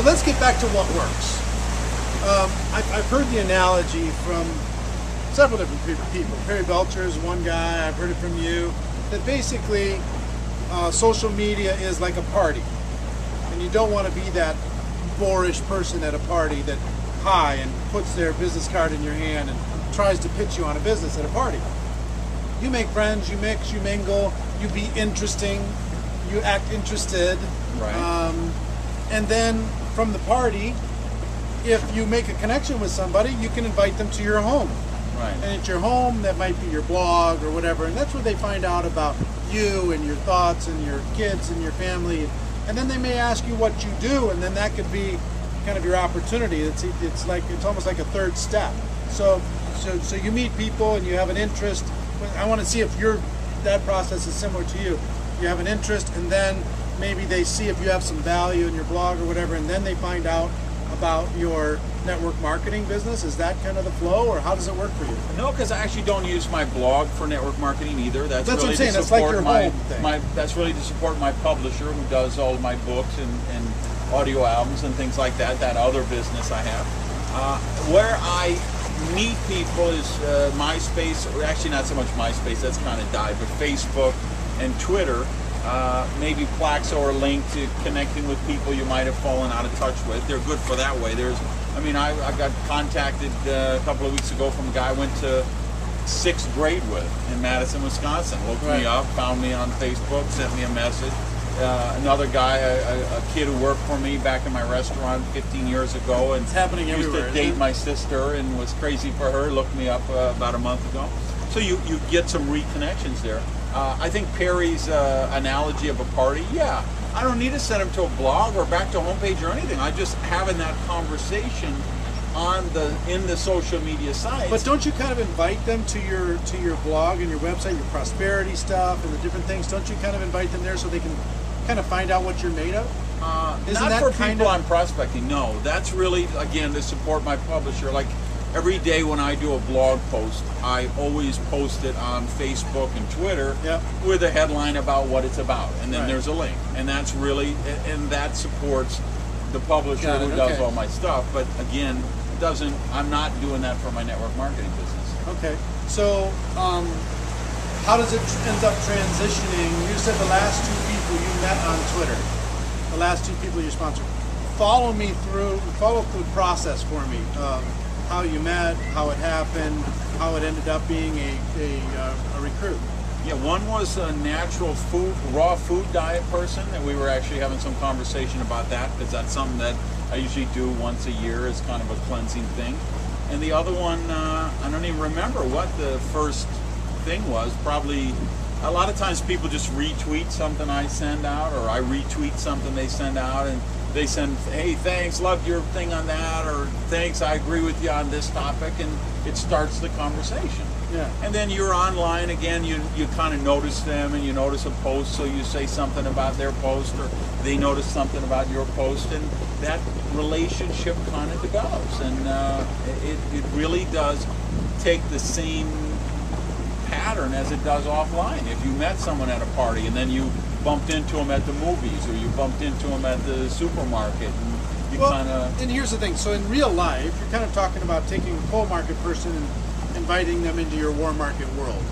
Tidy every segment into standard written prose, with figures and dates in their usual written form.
let's get back to what works. I've heard the analogy from several different people. Perry Belcher is one guy, I've heard it from you, that basically social media is like a party. And you don't want to be that boorish person at a party that hi and puts their business card in your hand and tries to pitch you on a business at a party. You make friends, you mix, you mingle, you be interesting, you act interested. Right. And then from the party, if you make a connection with somebody, you can invite them to your home. Right. And at your home, that might be your blog or whatever, and that's where they find out about you and your thoughts and your kids and your family. And then they may ask you what you do, and then that could be kind of your opportunity. It's almost like a third step. So you meet people and you have an interest. I want to see if that process is similar to you. You have an interest, and then maybe they see if you have some value in your blog or whatever, and then they find out about your network marketing business. Is that kind of the flow, or how does it work for you? No, because I actually don't use my blog for network marketing either. That's really what I'm saying. To That's like support your home thing. That's really to support my publisher, who does all of my books and audio albums and things like that. That other business I have, where I meet people is MySpace, or actually not so much MySpace. That's kind of died, but Facebook and Twitter. Maybe Plaxo or Link to connecting with people you might have fallen out of touch with. They're good for that way. I got contacted a couple of weeks ago from a guy I went to 6th grade with in Madison, Wisconsin. Looked me up, found me on Facebook, sent me a message. Another guy, a kid who worked for me back in my restaurant 15 years ago, and it's happening everywhere. Used to date my sister and was crazy for her. Looked me up about a month ago. So you get some reconnections there. I think Perry's analogy of a party, I don't need to send him to a blog or back to a homepage or anything. I just having that conversation in the social media sites. But don't you kind of invite them to your blog and your website, your prosperity stuff and the different things? Don't you kind of invite them there so they can kind of find out what you're made of? Not for people I'm prospecting. No, that's really again to support my publisher. Like every day when I do a blog post, I always post it on Facebook and Twitter with a headline about what it's about, and then there's a link, and that's really, and that supports the publisher who does all my stuff. But again, I'm not doing that for my network marketing business. Okay, so how does it end up transitioning? You said the last 2 people you met on Twitter, the last 2 people you sponsored. Follow through the process for me. How you met, how it happened, how it ended up being a recruit. Yeah, one was a natural raw food diet person, and we were actually having some conversation about that, because that's something that I usually do once a year as kind of a cleansing thing. And the other one, I don't even remember what the first thing was. Probably a lot of times people just retweet something I send out, or I retweet something they send out, and they send, hey, thanks, loved your thing on that, or thanks, I agree with you on this topic, and it starts the conversation. Yeah. And then you're online again, you kind of notice them, and you notice a post, so you say something about their post, or they notice something about your post, and that relationship kind of develops. And it really does take the same pattern as it does offline. If you met someone at a party and then you bumped into them at the movies, or you bumped into them at the supermarket, and you kind of... And here's the thing, so in real life, you're kind of talking about taking a cold market person and inviting them into your warm market world.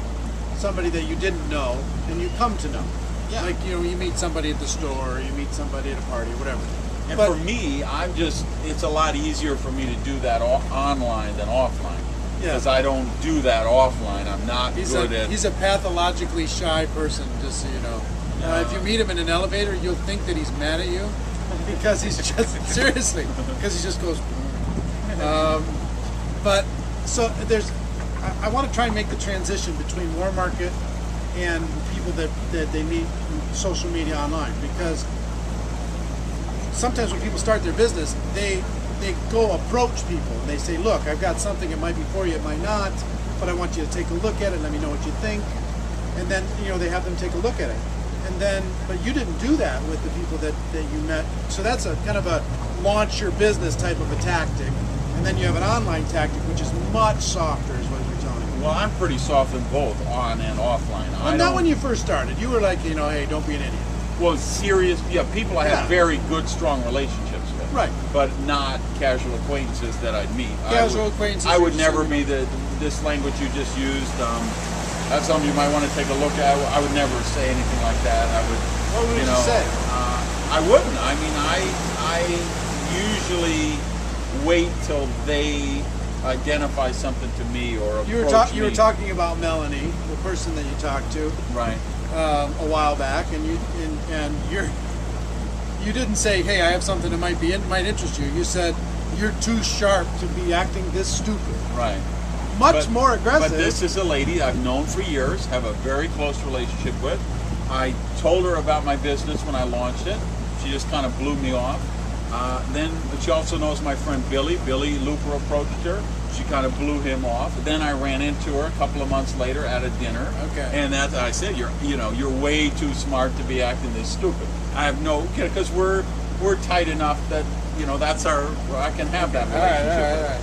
Somebody that you didn't know, and you come to know. Yeah. Like, you meet somebody at the store, or you meet somebody at a party, or whatever. And for me, it's a lot easier for me to do that online than offline. Because I don't do that offline. I'm not good at... He's a pathologically shy person, just so you know. If you meet him in an elevator, you'll think that he's mad at you, because he's just, seriously, because he just goes... but, so I want to try and make the transition between warm market and people that they meet in social media online, because sometimes when people start their business, they go approach people and they say, look, I've got something, it might be for you, it might not, but I want you to take a look at it, let me know what you think. And then, they have them take a look at it. And then, but you didn't do that with the people that you met. So that's a kind of a launch your business type of a tactic. And then you have an online tactic, which is much softer, is what you're telling me. Well, I'm pretty soft in both, on and offline. Well, not when you first started. You were like, hey, don't be an idiot. Well, people I have very good, strong relationships with. Right. but not casual acquaintances that I'd meet. Casual acquaintances. I would never be this language you just used. That's something you might want to take a look at. I would never say anything like that. I would. What would you say? I wouldn't. I mean, I usually wait till they identify something to me or approach me. You were talking about Melanie, the person that you talked to, right, a while back, and you didn't say, "Hey, I have something that might interest you." You said, "You're too sharp to be acting this stupid." Right. Much more aggressive. But this is a lady I've known for years, have a very close relationship with. I told her about my business when I launched it. She just kind of blew me off. Then she also knows my friend Billy. Billy Looper approached her. She kind of blew him off. Then I ran into her a couple of months later at a dinner. Okay. And that's I said, you're way too smart to be acting this stupid. I have no, because we're tight enough that that's I can have that relationship. All right.